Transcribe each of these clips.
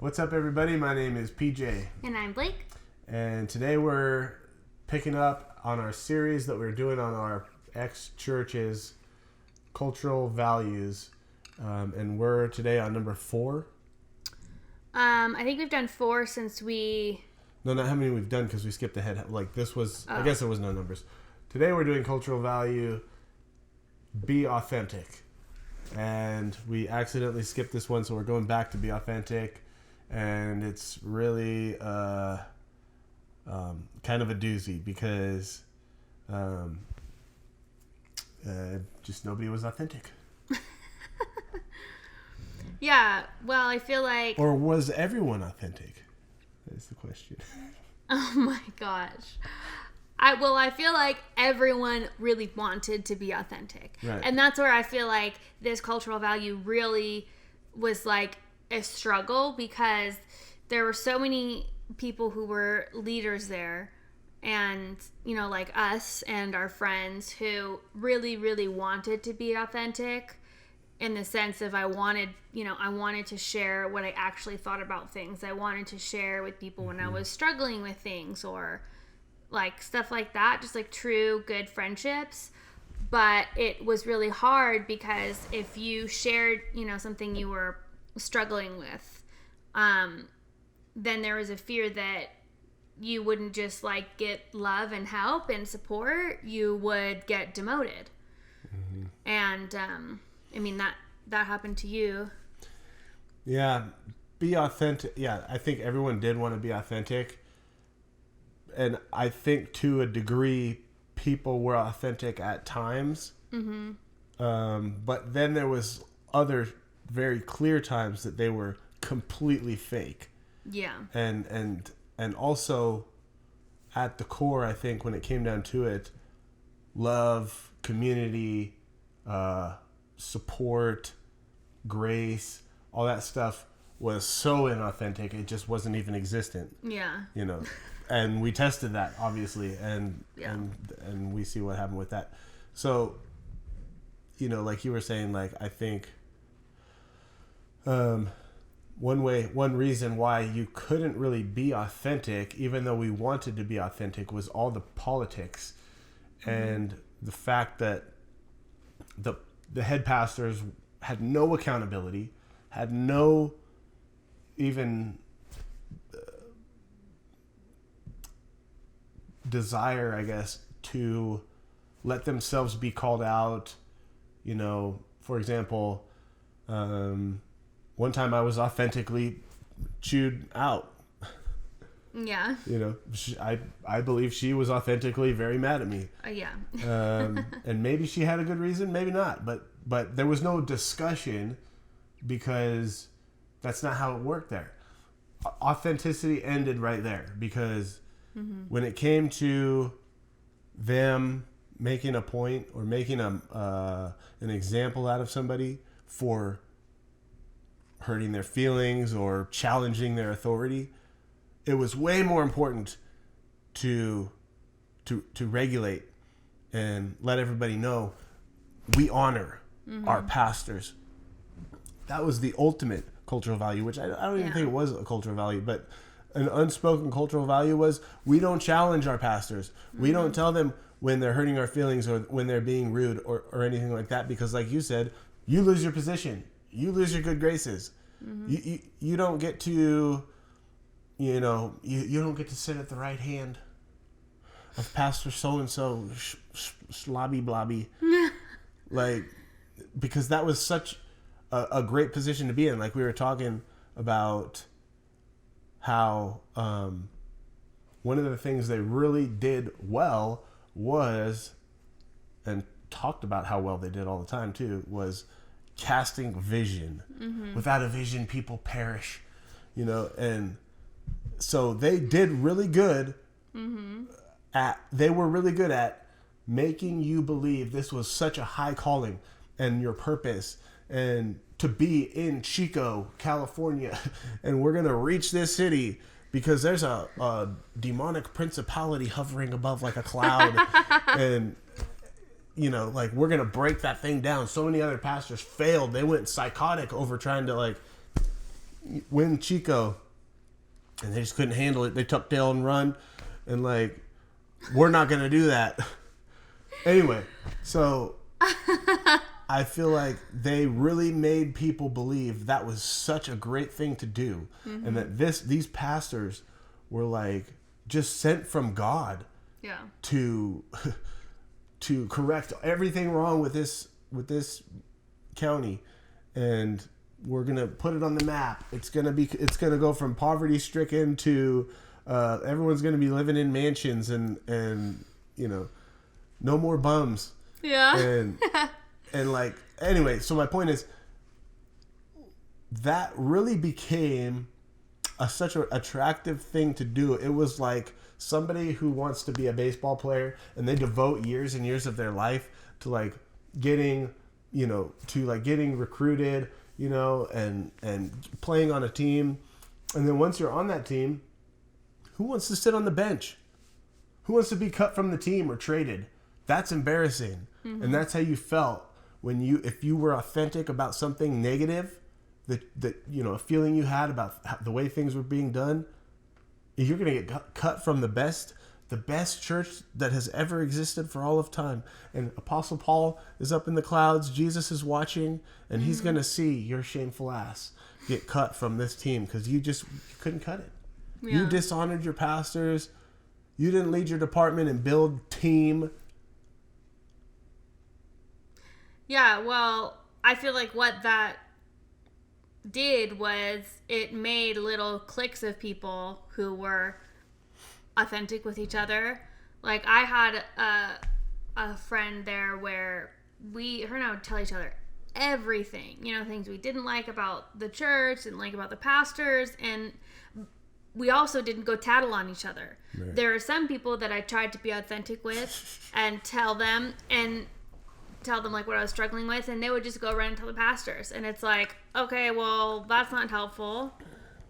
What's up, everybody? My name is PJ. And I'm Blake. And today we're picking up on our series that we're doing on our ex-churches cultural values. And we're today on number 4. I think we've done 4 since we... No, not how many we've done because we skipped ahead. Like this was, I guess there was no numbers. Today we're doing cultural value, be authentic. And we accidentally skipped this one, so we're going back to be authentic. And it's really kind of a doozy because just nobody was authentic. Yeah, well, I feel like... Or was everyone authentic? That's the question. Oh my gosh. I feel like everyone really wanted to be authentic. Right. And that's where I feel like this cultural value really was like a struggle, because there were so many people who were leaders there, and you know, like us and our friends who really, really wanted to be authentic in the sense of I wanted to share what I actually thought about things. I wanted to share with people when I was struggling with things, or like stuff like that, just like true good friendships. But it was really hard because if you shared, something you were struggling with, then there was a fear that you wouldn't just like get love and help and support, you would get demoted. Mm-hmm. And I mean that happened to you. Yeah, be authentic. Yeah, I think everyone did want to be authentic. And I think to a degree, people were authentic at times. Mm-hmm. But then there was other very clear times that they were completely fake. Yeah. And also at the core, I think when it came down to it, love, community, support, grace, all that stuff was so inauthentic, it just wasn't even existent. Yeah. And we tested that, obviously, and we see what happened with that. So, like you were saying, like I think one reason why you couldn't really be authentic, even though we wanted to be authentic, was all the politics and the fact that the head pastors had no accountability, had no even desire, I guess, to let themselves be called out. For example, one time I was authentically chewed out. Yeah. I believe she was authentically very mad at me. Yeah. And maybe she had a good reason, maybe not. But there was no discussion because that's not how it worked there. Authenticity ended right there because when it came to them making a point or making an example out of somebody for hurting their feelings or challenging their authority, it was way more important to regulate and let everybody know we honor our pastors. That was the ultimate cultural value, which I don't even think it was a cultural value, but an unspoken cultural value was we don't challenge our pastors. We don't tell them when they're hurting our feelings or when they're being rude or anything like that, because like you said, you lose your position. You lose your good graces. You don't get to, you don't get to sit at the right hand of Pastor so-and-so, slobby blobby. Like, because that was such a great position to be in. Like we were talking about how one of the things they really did well was, and talked about how well they did all the time too, was casting vision. Without a vision, people perish. And so they did really good they were really good at making you believe this was such a high calling and your purpose, and to be in Chico, California, and we're going to reach this city because there's a demonic principality hovering above like a cloud. And like we're going to break that thing down. So many other pastors failed. They went psychotic over trying to win Chico, and they just couldn't handle it. They tuck tail and run, and like, we're not gonna do that. Anyway, so I feel like they really made people believe that was such a great thing to do, and that these pastors were like just sent from God, to correct everything wrong with this county, and we're gonna put it on the map. It's gonna go from poverty stricken to everyone's gonna be living in mansions and no more bums. Yeah. And like, anyway, so my point is that really became such an attractive thing to do. It was like somebody who wants to be a baseball player and they devote years and years of their life to like getting recruited, and playing on a team. And then once you're on that team, who wants to sit on the bench? Who wants to be cut from the team or traded? That's embarrassing. And that's how you felt if you were authentic about something negative, a feeling you had about the way things were being done, you're going to get cut from the best church that has ever existed for all of time. And Apostle Paul is up in the clouds. Jesus is watching, and he's going to see your shameful ass get cut from this team because you couldn't cut it. Yeah. You dishonored your pastors. You didn't lead your department and build team. Yeah, well, I feel like what that did was it made little cliques of people who were authentic with each other. Like, I had a friend there where her and I would tell each other everything, things we didn't like about the church and like about the pastors, and we also didn't go tattle on each other. Right. There are some people that I tried to be authentic with and tell them like what I was struggling with, and they would just go run and tell the pastors, and it's like, okay, well, that's not helpful,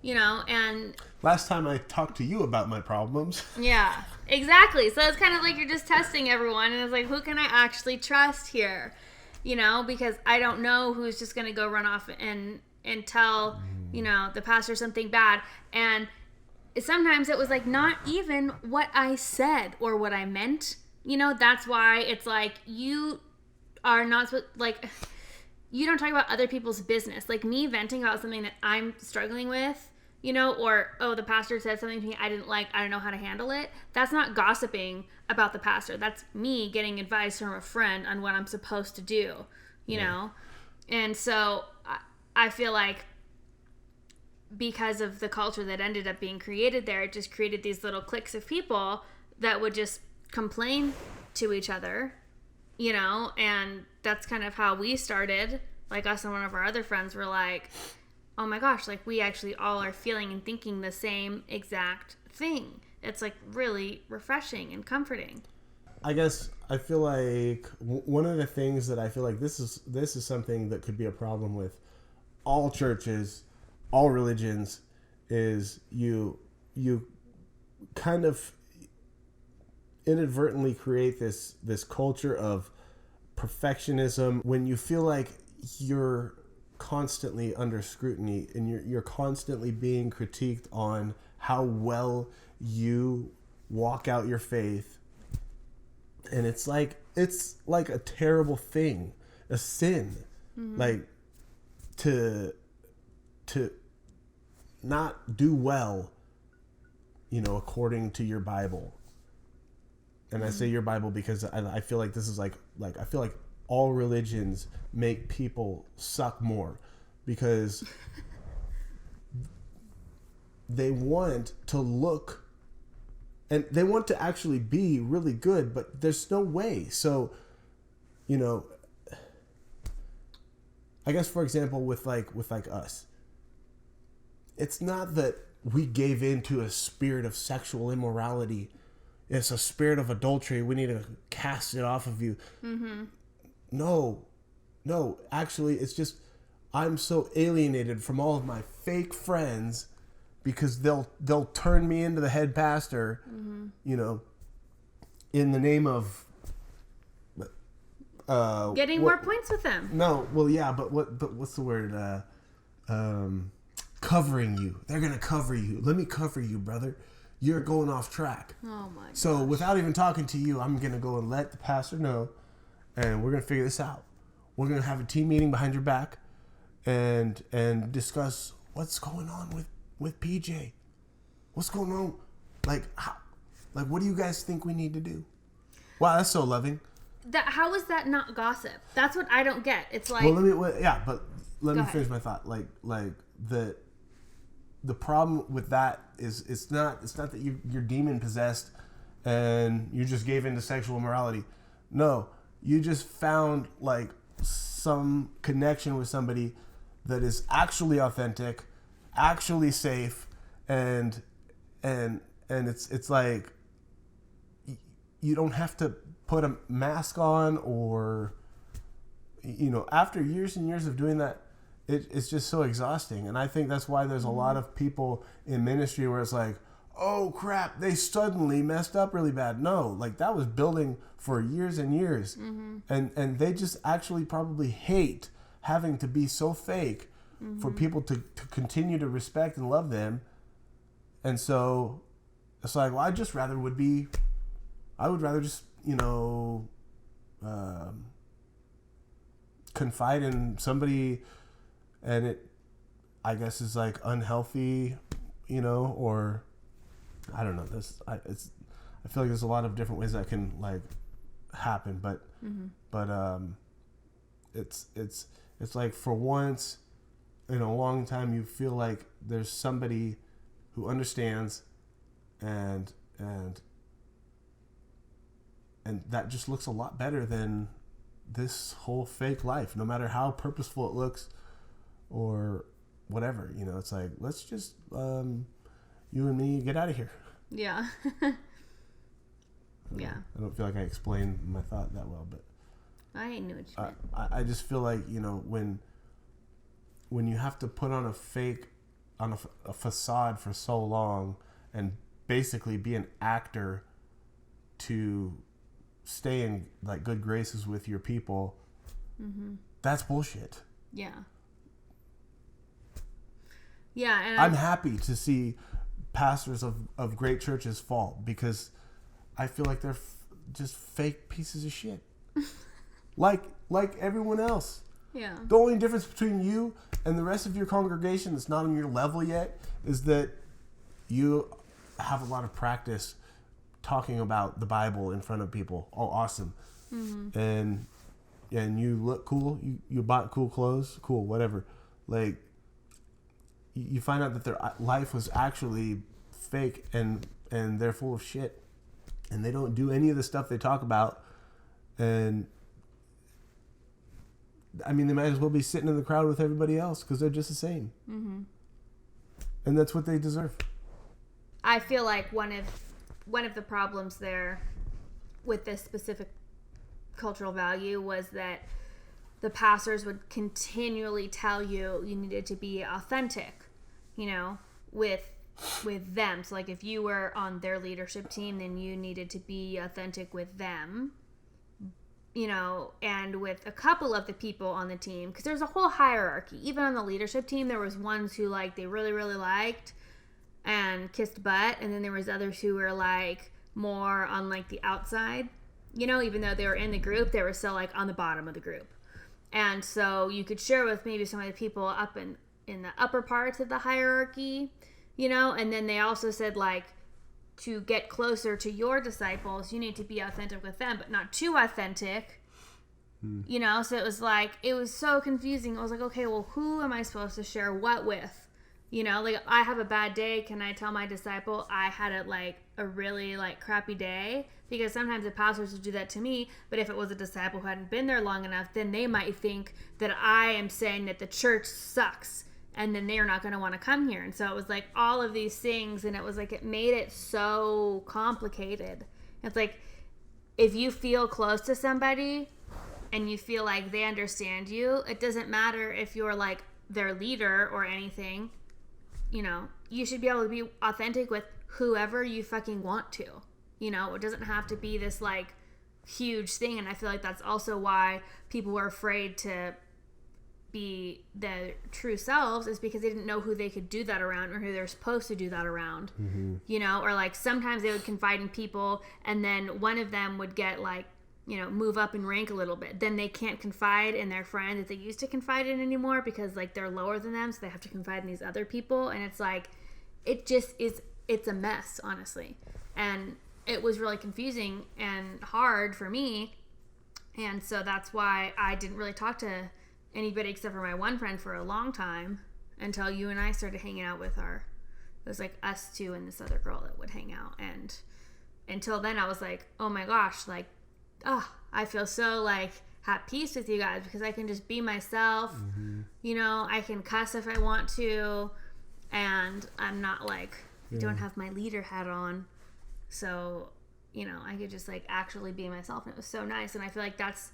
and last time I talked to you about my problems. Yeah, exactly. So it's kind of like you're just testing everyone, and it's like, who can I actually trust here? Because I don't know who's just going to go run off and tell, the pastor something bad. And sometimes it was like not even what I said or what I meant. That's why it's like you are not supposed, like, you don't talk about other people's business. Like me venting about something that I'm struggling with, or, oh, the pastor said something to me I didn't like, I don't know how to handle it. That's not gossiping about the pastor. That's me getting advice from a friend on what I'm supposed to do, you know? And so I feel like because of the culture that ended up being created there, it just created these little cliques of people that would just complain to each other, and that's kind of how we started. Like, us and one of our other friends were like, oh my gosh, like, we actually all are feeling and thinking the same exact thing. It's like really refreshing and comforting. I guess I feel like one of the things that I feel like this is something that could be a problem with all churches, all religions, is you kind of inadvertently create this culture of perfectionism when you feel like you're constantly under scrutiny and you're constantly being critiqued on how well you walk out your faith. And it's like a terrible thing, a sin, like to not do well, according to your Bible. And I say your Bible because I feel like this is like I feel like all religions make people suck more because they want to look and they want to actually be really good, but there's no way. So, I guess, for example, with us, it's not that we gave in to a spirit of sexual immorality. It's a spirit of adultery. We need to cast it off of you. Mm-hmm. No, actually, it's just I'm so alienated from all of my fake friends because they'll turn me into the head pastor, in the name of getting more points with them. No, well, yeah, but what's the word? covering you. They're going to cover you. Let me cover you, brother. You're going off track. Oh my god. So without even talking to you, I'm going to go and let the pastor know, and we're going to figure this out. We're going to have a team meeting behind your back and discuss what's going on with PJ. What's going on? Like, what do you guys think we need to do? Wow, that's so loving. How is that not gossip? That's what I don't get. It's like, Well, let me finish my thought. Like the problem with that is it's not that you're demon possessed and you just gave into sexual immorality. No, you just found like some connection with somebody that is actually authentic, actually safe, and it's like you don't have to put a mask on, or after years and years of doing that, it's just so exhausting. And I think that's why there's a lot of people in ministry where it's like, oh crap, they suddenly messed up really bad. No, like that was building for years and years. And they just actually probably hate having to be so fake for people to continue to respect and love them. And so it's like, well, I would rather just confide in somebody, and it, I guess, is like unhealthy, or I don't know. I feel like there's a lot of different ways that can like happen, but it's like for once in a long time you feel like there's somebody who understands, and that just looks a lot better than this whole fake life, no matter how purposeful it looks or whatever. It's like, let's just you and me get out of here. yeah. Yeah. I don't feel like I explained my thought that well, but I knew what you meant. I just feel like when you have to put on a facade for so long and basically be an actor to stay in like good graces with your people, that's bullshit. Yeah. Yeah, and I'm happy to see pastors of great churches fall, because I feel like they're just fake pieces of shit. like everyone else. Yeah. The only difference between you and the rest of your congregation that's not on your level yet is that you have a lot of practice talking about the Bible in front of people. Oh, awesome. And you look cool. You bought cool clothes. Cool, whatever. Like, you find out that their life was actually fake, and they're full of shit, and they don't do any of the stuff they talk about. And I mean, they might as well be sitting in the crowd with everybody else, because they're just the same. And that's what they deserve. I feel like one of the problems there with this specific cultural value was that the pastors would continually tell you needed to be authentic, with them. So like if you were on their leadership team, then you needed to be authentic with them, and with a couple of the people on the team, because there's a whole hierarchy. Even on the leadership team, there was ones who like they really, really liked and kissed butt, and then there was others who were like more on like the outside, even though they were in the group, they were still like on the bottom of the group. And so you could share with maybe some of the people up in the upper parts of the hierarchy, and then they also said like, to get closer to your disciples, you need to be authentic with them, but not too authentic. So it was like, it was so confusing. I was like, okay, well, who am I supposed to share what with? Like I have a bad day. Can I tell my disciple I had a really like crappy day? Because sometimes the pastors will do that to me. But if it was a disciple who hadn't been there long enough, then they might think that I am saying that the church sucks, and then they're not going to want to come here. And so it was like all of these things, and it was like, it made it so complicated. It's like, if you feel close to somebody and you feel like they understand you, it doesn't matter if you're like their leader or anything. You should be able to be authentic with whoever you fucking want to. It doesn't have to be this like huge thing. And I feel like that's also why people were afraid to be their true selves is because they didn't know who they could do that around or who they're supposed to do that around. You know, or like sometimes they would confide in people and then one of them would get like, you know, move up in rank a little bit. Then they can't confide in their friend that they used to confide in anymore because like they're lower than them, so they have to confide in these other people. And it's like, it just is, it's a mess, honestly. And it was really confusing and hard for me. And so that's why I didn't really talk to anybody except for my one friend for a long time until you and I started hanging out with it was like us two and this other girl that would hang out. And until then I was like, oh my gosh, like, oh, I feel so like at peace with you guys because I can just be myself. You know, I can cuss if I want to, and I'm not like, I don't have my leader hat on. So, you know, I could just like actually be myself, and it was so nice. And I feel like that's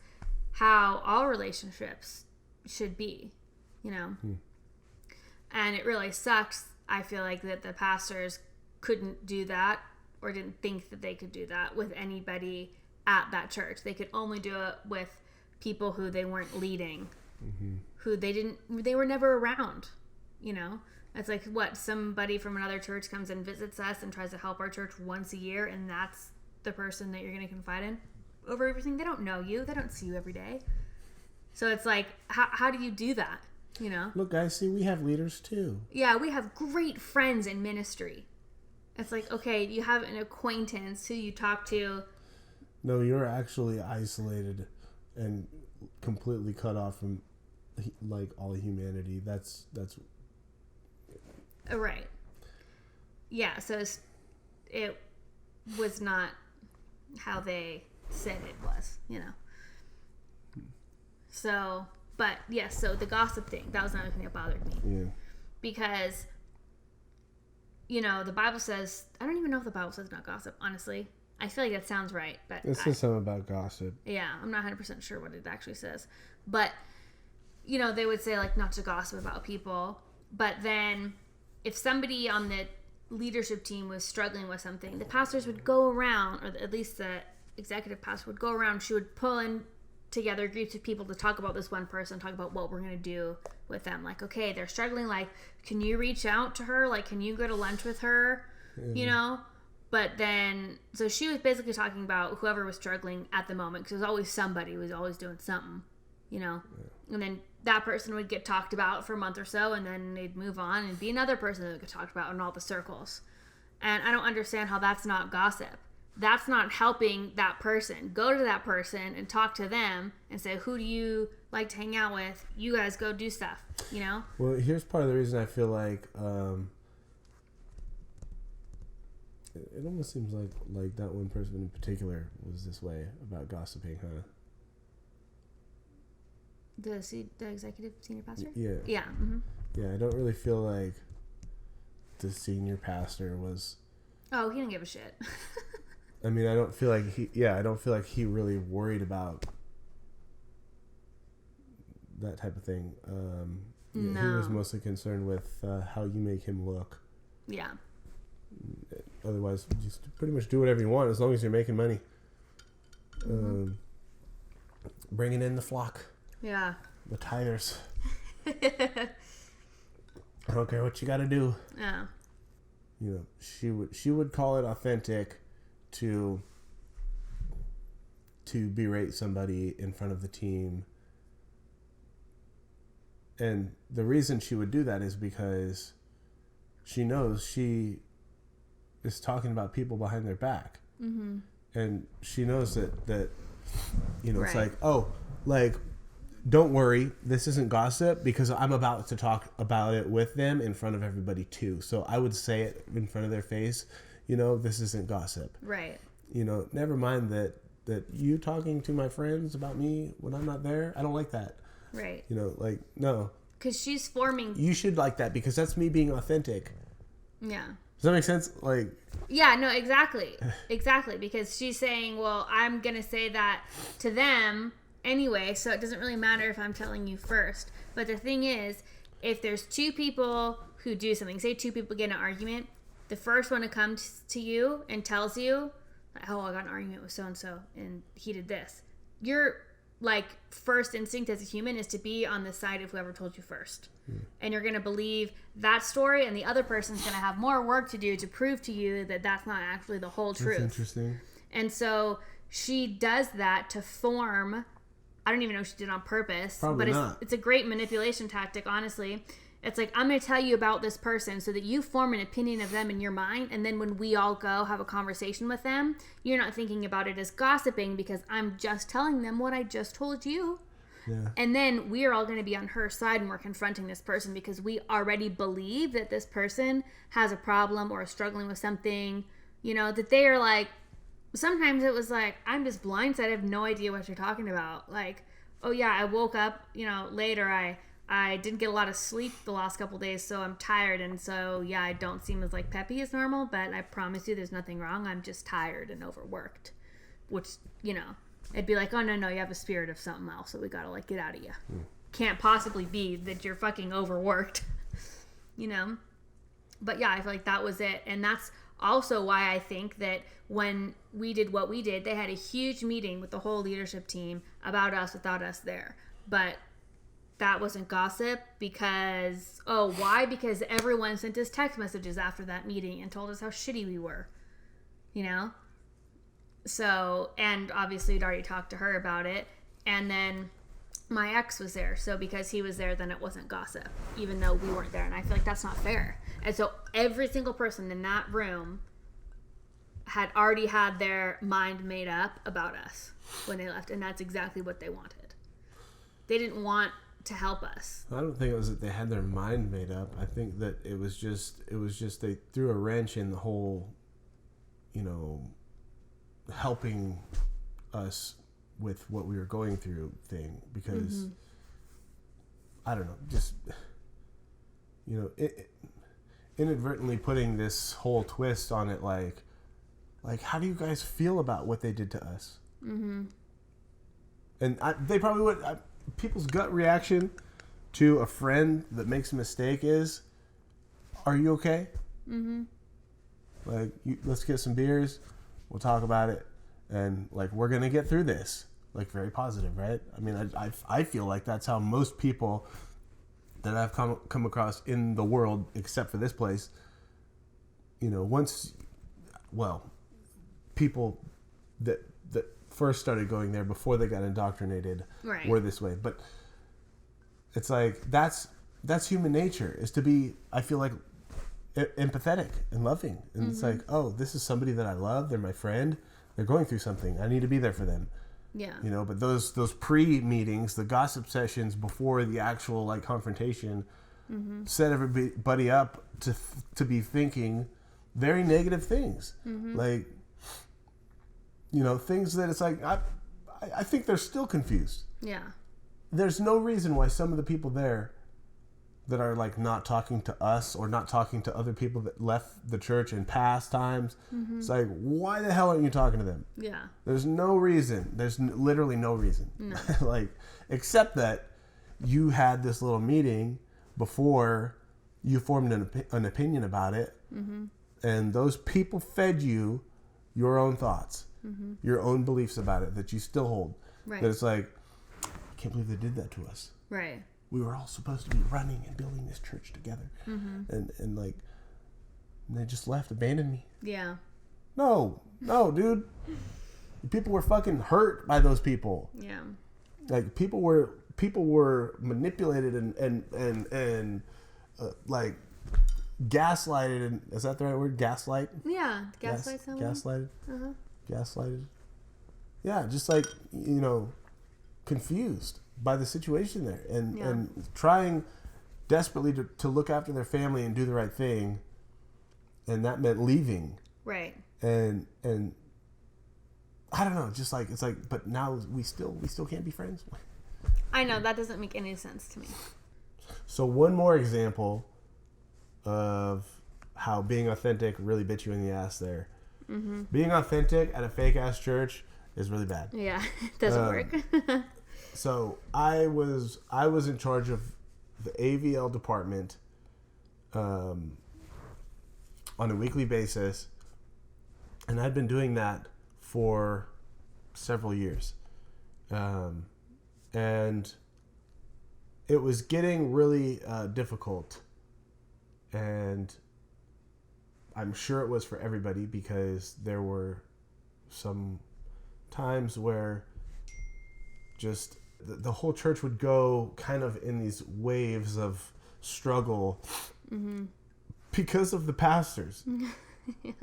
how all relationships should be, you know. And it really sucks, I feel like, that the pastors couldn't do that or didn't think that they could do that with anybody at that church. They could only do it with people who they weren't leading, who they were never around, you know. It's like, what, somebody from another church comes and visits us and tries to help our church once a year, and that's the person that you're going to confide in over everything. They don't know you, they don't see you every day. So it's like, how do you do that, you know? Look, guys, see, we have leaders too. Yeah, we have great friends in ministry. It's like, okay, you have an acquaintance who you talk to. No, you're actually isolated and completely cut off from like all humanity. That's right. Yeah, so it was not how they said it was, you know. So, but yes, so the gossip thing, that was another thing that bothered me. Yeah. Because, you know, the Bible says, I don't even know if the Bible says not gossip, honestly. I feel like that sounds right, but It says something about gossip. Yeah, I'm not 100% sure what it actually says. But, you know, they would say, like, not to gossip about people. But then if somebody on the leadership team was struggling with something, the pastors would go around, or at least the executive pastor would go around. She would pull in together groups of people to talk about this one person, talk about what we're going to do with them. Like, okay, they're struggling. Like, can you reach out to her? Like, can you go to lunch with her? You know? But then, so she was basically talking about whoever was struggling at the moment, because there's always somebody who was always doing something, you know? Yeah. And then that person would get talked about for a month or so, and then they'd move on and be another person that would get talked about in all the circles. And I don't understand how that's not gossip. That's not helping that person. Go to that person and talk to them and say, who do you like to hang out with? You guys go do stuff, you know? Well, here's part of the reason I feel like it almost seems like that one person in particular was this way about gossiping, huh? The executive senior pastor? Yeah. Yeah. Mm-hmm. Yeah, I don't really feel like the senior pastor was... Oh, he didn't give a shit. I mean, I don't feel like he really worried about that type of thing. No. He was mostly concerned with how you make him look. Yeah. Otherwise, just pretty much do whatever you want as long as you're making money. Mm-hmm. Bringing in the flock. Yeah. The tithers. I don't care what you got to do. Yeah. You know, she would call it authentic to berate somebody in front of the team. And the reason she would do that is because she knows she is talking about people behind their back. Mm-hmm. And she knows that you know, right. It's like, oh, like, don't worry, this isn't gossip because I'm about to talk about it with them in front of everybody too. So I would say it in front of their face, you know, this isn't gossip. Right. You know, never mind that you talking to my friends about me when I'm not there. I don't like that. Right. You know, like, no. Because she's forming... You should like that because that's me being authentic. Yeah. Does that make sense? Like... Yeah, no, exactly. Exactly. Because she's saying, well, I'm going to say that to them anyway, so it doesn't really matter if I'm telling you first. But the thing is, if there's two people who do something, say two people get in an argument, the first one to come to you and tells you, oh, I got an argument with so-and-so and he did this. You're like first instinct as a human is to be on the side of whoever told you first. And you're going to believe that story, and the other person's going to have more work to do to prove to you that that's not actually the whole truth. That's interesting. And so she does that to form, I don't even know if she did it on purpose, Probably but not. it's a great manipulation tactic, honestly. It's like, I'm going to tell you about this person so that you form an opinion of them in your mind, and then when we all go have a conversation with them, you're not thinking about it as gossiping because I'm just telling them what I just told you. Yeah. And then we are all going to be on her side when we're confronting this person because we already believe that this person has a problem or is struggling with something, you know, that they are like, sometimes it was like, I'm just blindsided. I have no idea what you're talking about. Like, oh yeah, I woke up, you know, later. I didn't get a lot of sleep the last couple days, so I'm tired. And so, yeah, I don't seem as like peppy as normal, but I promise you there's nothing wrong. I'm just tired and overworked, which, you know, it'd be like, oh, no, you have a spirit of something else, so we gotta, like, get out of you. Can't possibly be that you're fucking overworked, you know? But, yeah, I feel like that was it. And that's also why I think that when we did what we did, they had a huge meeting with the whole leadership team about us without us there. But that wasn't gossip because, why? Because everyone sent us text messages after that meeting and told us how shitty we were, you know? So, and obviously we'd already talked to her about it. And then my ex was there. So because he was there, then it wasn't gossip, even though we weren't there. And I feel like that's not fair. And so every single person in that room had already had their mind made up about us when they left. And that's exactly what they wanted. They didn't want to help us. I don't think it was that they had their mind made up. I think that it was just they threw a wrench in the whole, you know, helping us with what we were going through thing, because I don't know, just, you know, inadvertently putting this whole twist on it, like how do you guys feel about what they did to us? And they probably would. People's gut reaction to a friend that makes a mistake is, "Are you okay? Like, let's get some beers. We'll talk about it, and like we're gonna get through this." Like, very positive, right? I mean, I feel like that's how most people that I've come across in the world, except for this place, you know, people that first started going there before they got indoctrinated were this way. But it's like that's human nature, is to be, I feel like, empathetic and loving. And it's like, oh, this is somebody that I love. They're my friend. They're going through something. I need to be there for them. Yeah. You know, but those pre-meetings, the gossip sessions before the actual like confrontation, set everybody up to be thinking very negative things. Like, you know, things that it's like, I think they're still confused. Yeah. There's no reason why some of the people there that are like not talking to us or not talking to other people that left the church in past times. It's like, why the hell aren't you talking to them? Yeah. There's no reason. There's literally no reason. No. Like, except that you had this little meeting before you formed an opinion about it. And those people fed you your own thoughts, your own beliefs about it that you still hold. Right. That it's like, I can't believe they did that to us. Right. We were all supposed to be running and building this church together. And like, they just left, abandoned me. Yeah. No, dude. People were fucking hurt by those people. Yeah. Like, people were manipulated and like gaslighted. And is that the right word? Gaslight? Yeah. Gaslight someone? Gaslighted. Gaslighted. Yeah, just like, you know, confused by the situation there, and trying desperately to look after their family and do the right thing, and that meant leaving. Right. And I don't know, just like, it's like, but now we still can't be friends. I know, that doesn't make any sense to me. So one more example of how being authentic really bit you in the ass there. Being authentic at a fake ass church is really bad. Yeah, it doesn't work. So I was in charge of the AVL department on a weekly basis, and I'd been doing that for several years. and it was getting really difficult, and I'm sure it was for everybody, because there were some times where just the whole church would go kind of in these waves of struggle because of the pastors. Yeah.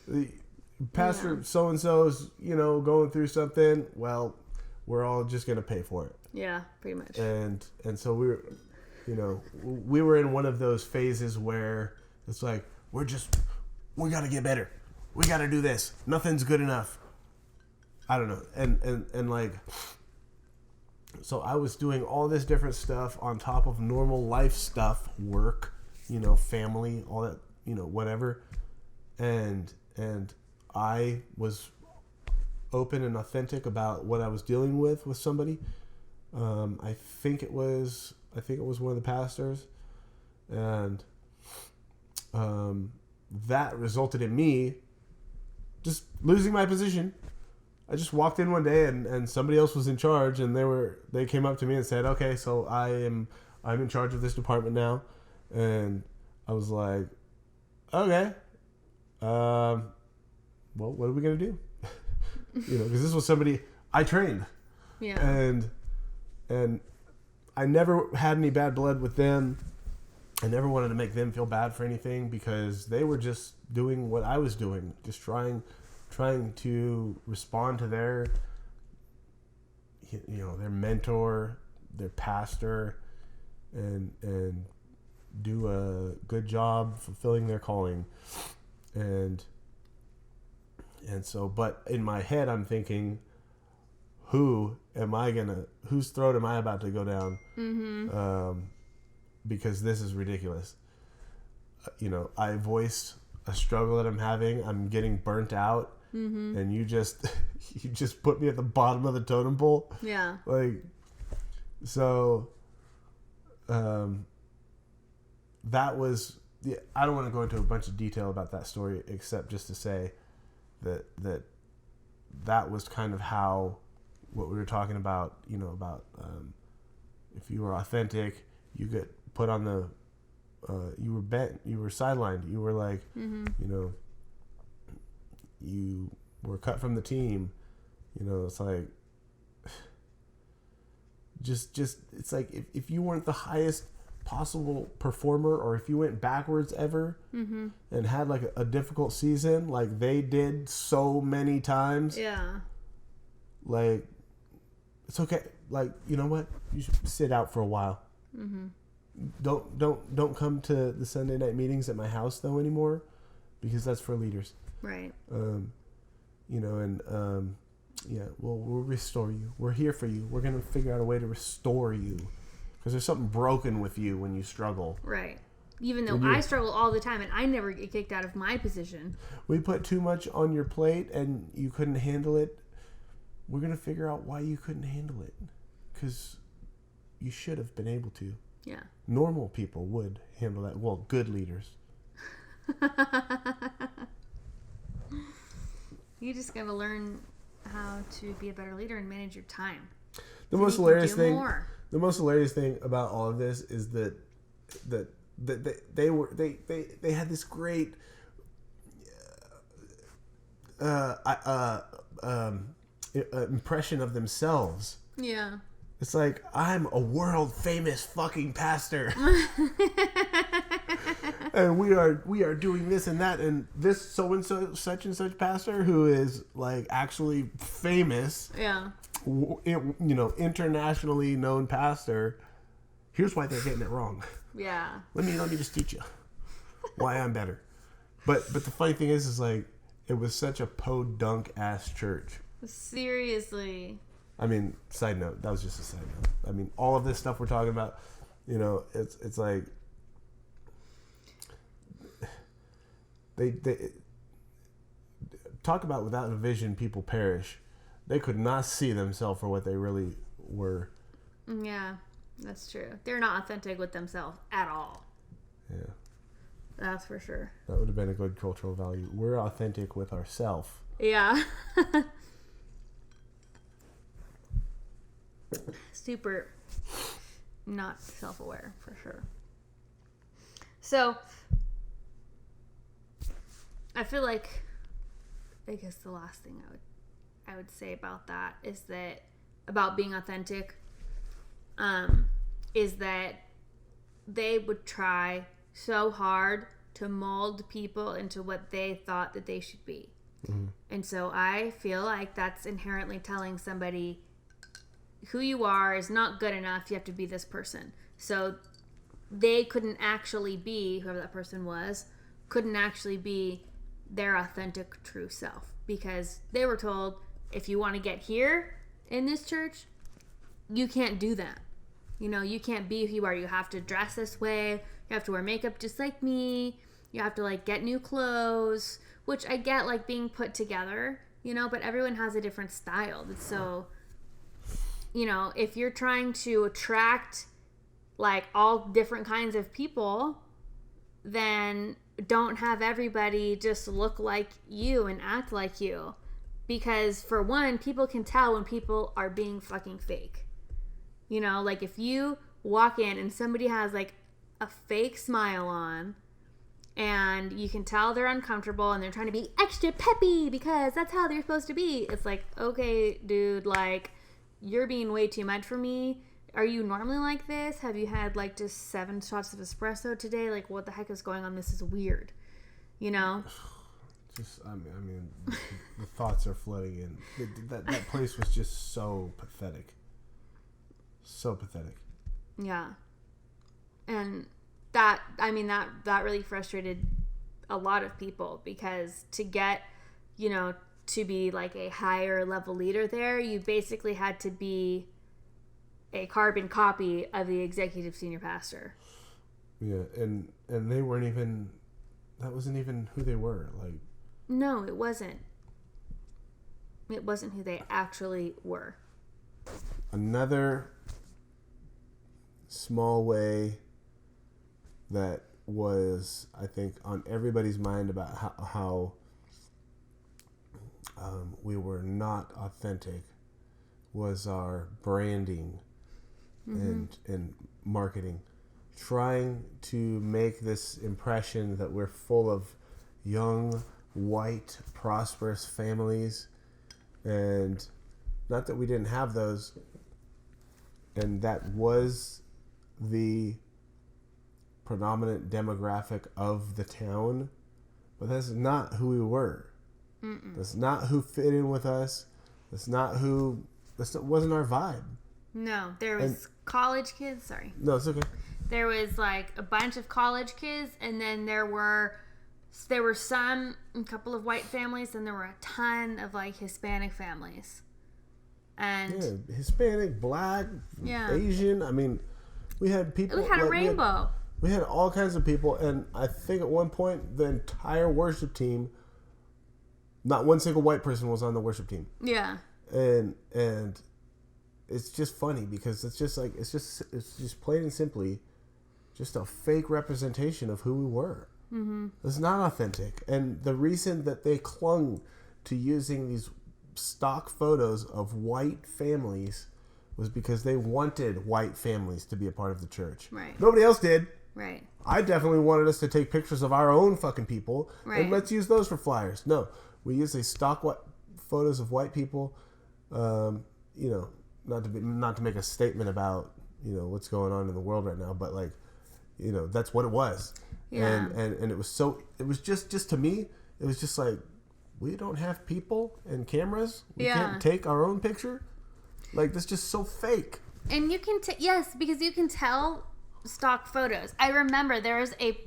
The pastor so and so's, going through something. Well, we're all just gonna pay for it. Yeah, pretty much. And so we were in one of those phases where it's like we gotta get better. We gotta do this. Nothing's good enough. I don't know. And like, so I was doing all this different stuff on top of normal life stuff, work, family, all that, whatever. And I was open and authentic about what I was dealing with somebody. I think it was one of the pastors, and that resulted in me just losing my position. I just walked in one day and somebody else was in charge, and they came up to me and said, "Okay, so I'm in charge of this department now," and I was like, "Okay, well, what are we gonna do?" Because this was somebody I trained, Yeah. and I never had any bad blood with them. I never wanted to make them feel bad for anything, because they were just doing what I was doing, just trying to respond to their mentor, their pastor, and do a good job fulfilling their calling. And so, but in my head, I'm thinking, whose throat am I about to go down? Because this is ridiculous. I voiced a struggle that I'm having. I'm getting burnt out. And you just put me at the bottom of the totem pole. Yeah. Like, so, that was, I don't want to go into a bunch of detail about that story, except just to say that was kind of how, what we were talking about, about if you were authentic, you get put on the, you were bent, you were sidelined, you were like, you were cut from the team. It's like, just it's like if you weren't the highest possible performer, or if you went backwards ever and had like a difficult season like they did so many times, like, it's okay. Like, you know what, you should sit out for a while. Don't come to the Sunday night meetings at my house though anymore, because that's for leaders. Right. We'll restore you. We're here for you. We're gonna figure out a way to restore you, because there's something broken with you when you struggle. Right. Even though I struggle all the time and I never get kicked out of my position. We put too much on your plate and you couldn't handle it. We're gonna figure out why you couldn't handle it, because you should have been able to. Yeah. Normal people would handle that. Well, good leaders. You just gotta learn how to be a better leader and manage your time. The most hilarious thing about all of this is that they had this great impression of themselves. Yeah. It's like, I'm a world famous fucking pastor. And we are doing this and that, and this so and so such and such pastor who is like actually famous. Yeah. Internationally known pastor. Here's why they're getting it wrong. Yeah. Let me just teach you why I'm better. But the funny thing is like, it was such a podunk ass church. Seriously. I mean, side note. That was just a side note. I mean, all of this stuff we're talking about, it's like they talk about, without a vision, people perish. They could not see themselves for what they really were. Yeah, that's true. They're not authentic with themselves at all. Yeah. That's for sure. That would have been a good cultural value. We're authentic with ourselves. Yeah. super not self-aware for sure. So I feel like, I guess the last thing I would say about that is that about being authentic, is that they would try so hard to mold people into what they thought that they should be. Mm-hmm. And so I feel like that's inherently telling somebody who you are is not good enough. You have to be this person. So they couldn't actually be, whoever that person was, couldn't actually be their authentic true self, because they were told, if you want to get here in this church, you can't do that. You know, you can't be who you are. You have to dress this way. You have to wear makeup just like me. You have to, like, get new clothes, which I get, like, being put together, you know, but everyone has a different style. So, you know, if you're trying to attract, like, all different kinds of people, then don't have everybody just look like you and act like you. Because, for one, people can tell when people are being fucking fake. You know, like, if you walk in and somebody has, like, a fake smile on, and you can tell they're uncomfortable and they're trying to be extra peppy because that's how they're supposed to be. It's like, okay, dude, like, you're being way too much for me. Are you normally like this? Have you had, like, just 7 shots of espresso today? Like, what the heck is going on? This is weird. You know? Just, I mean, the thoughts are flooding in. That place was just so pathetic. So pathetic. Yeah. And that really frustrated a lot of people, because to get, you know, to be like a higher level leader there, you basically had to be a carbon copy of the executive senior pastor. Yeah, and they weren't even, that wasn't even who they were. Like, no, it wasn't. It wasn't who they actually were. Another small way that was, I think, on everybody's mind about how we were not authentic was our branding and marketing. Trying to make this impression that we're full of young, white, prosperous families, and not that we didn't have those, and that was the predominant demographic of the town, but that's not who we were. Mm-mm. That's not who fit in with us. That wasn't our vibe. No, there was college kids. Sorry. No, it's okay. There was, like, a bunch of college kids, and then there were a couple of white families, and there were a ton of, like, Hispanic families. And yeah, Hispanic, Black, Asian. I mean, we had people. We had a rainbow. We had all kinds of people, and I think at one point the entire worship team, not one single white person was on the worship team. Yeah. And it's just funny because it's just plain and simply just a fake representation of who we were. Mm-hmm. It's not authentic. And the reason that they clung to using these stock photos of white families was because they wanted white families to be a part of the church. Right. Nobody else did. Right. I definitely wanted us to take pictures of our own fucking people, right, and let's use those for flyers. No, we use these stock photos of white people. You know, not to make a statement about, you know, what's going on in the world right now, but, like, you know, that's what it was. Yeah. And it was just to me, it was just like, we don't have people and cameras. We can't take our own picture. Like, that's just so fake. And you can yes, because you can tell stock photos. I remember there was a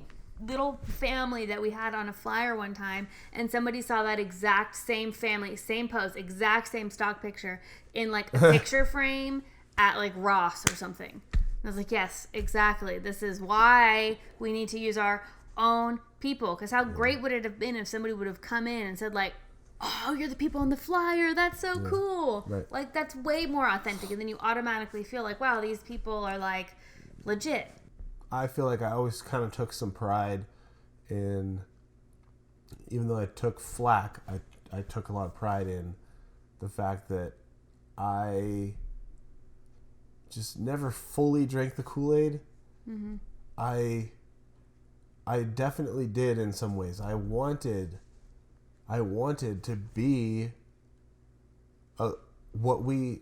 little family that we had on a flyer one time, and somebody saw that exact same family, same pose, exact same stock picture in, like, a picture frame at, like, Ross or something. And I was like, yes, exactly. This is why we need to use our own people. Because how great would it have been if somebody would have come in and said, like, oh, you're the people on the flyer. That's so cool. Right. Like, that's way more authentic. And then you automatically feel like, wow, these people are, like, legit. I feel like I always kind of took some pride in, even though I took flack, I took a lot of pride in the fact that I just never fully drank the Kool-Aid. Mm-hmm. I definitely did in some ways. I wanted to be what we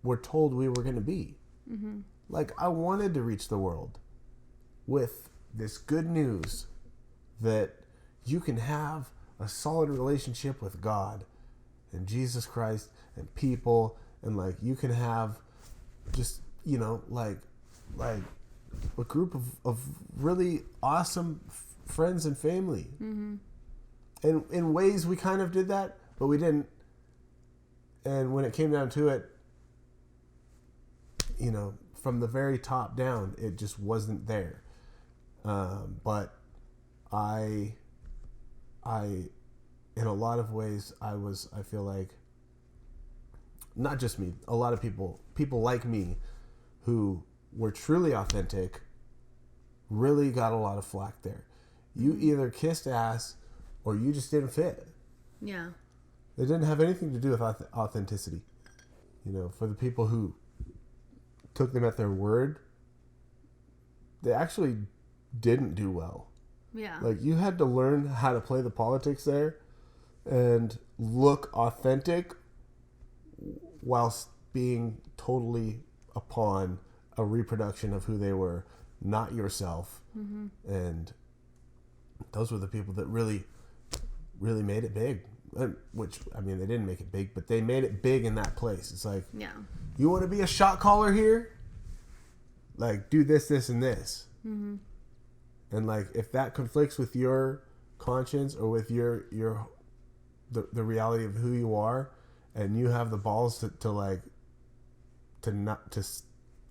were told we were going to be. Mm-hmm. Like, I wanted to reach the world with this good news that you can have a solid relationship with God and Jesus Christ and people, and like you can have just, you know, like a group of really awesome friends and family. Mm-hmm. And in ways we kind of did that, but we didn't. And when it came down to it, you know, from the very top down, it just wasn't there. But I, in a lot of ways, I feel like, not just me, a lot of people like me who were truly authentic, really got a lot of flack there. You either kissed ass or you just didn't fit. Yeah. It didn't have anything to do with authenticity. You know, for the people who took them at their word, they actually didn't do well. Yeah. Like, you had to learn how to play the politics there and look authentic whilst being totally upon a reproduction of who they were, not yourself. Mm-hmm. And those were the people that really made it big. Which, I mean, they didn't make it big, but they made it big in that place. It's like, Yeah. you want to be a shot caller here? Like, do this, and this. Mm-hmm. And like, if that conflicts with your conscience or with the reality of who you are, and you have the balls to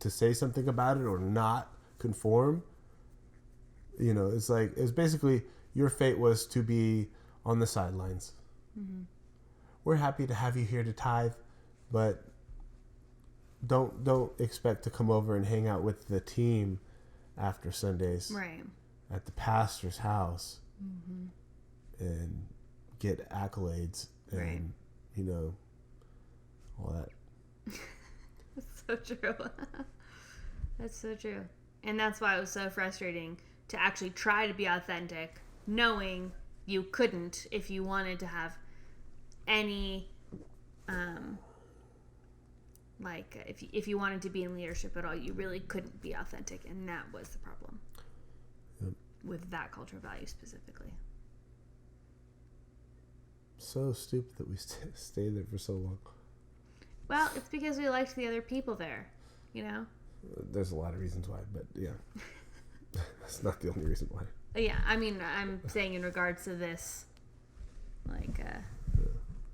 say something about it or not conform, you know, it's like, it's basically your fate was to be on the sidelines. Mm-hmm. We're happy to have you here to tithe, but don't expect to come over and hang out with the team after Sundays, Right. at the pastor's house, Mm-hmm. and get accolades and Right. you know, all that. That's so true. That's so true. And that's why it was so frustrating to actually try to be authentic, knowing you couldn't if you wanted to have any, if you wanted to be in leadership at all, you really couldn't be authentic, and that was the problem. Yep. With that cultural value specifically. So stupid that we stayed there for so long. Well, it's because we liked the other people there, you know? There's a lot of reasons why, but yeah. That's not the only reason why. Yeah, I mean, I'm saying in regards to this,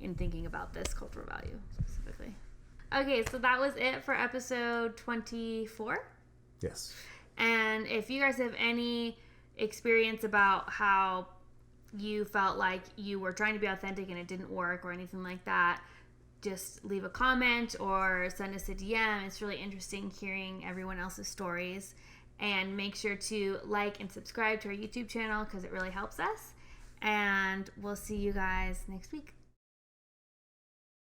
in thinking about this cultural value specifically. Okay, so that was it for episode 24. Yes. And if you guys have any experience about how you felt like you were trying to be authentic and it didn't work or anything like that, just leave a comment or send us a DM. It's really interesting hearing everyone else's stories. And make sure to like and subscribe to our YouTube channel because it really helps us. And we'll see you guys next week.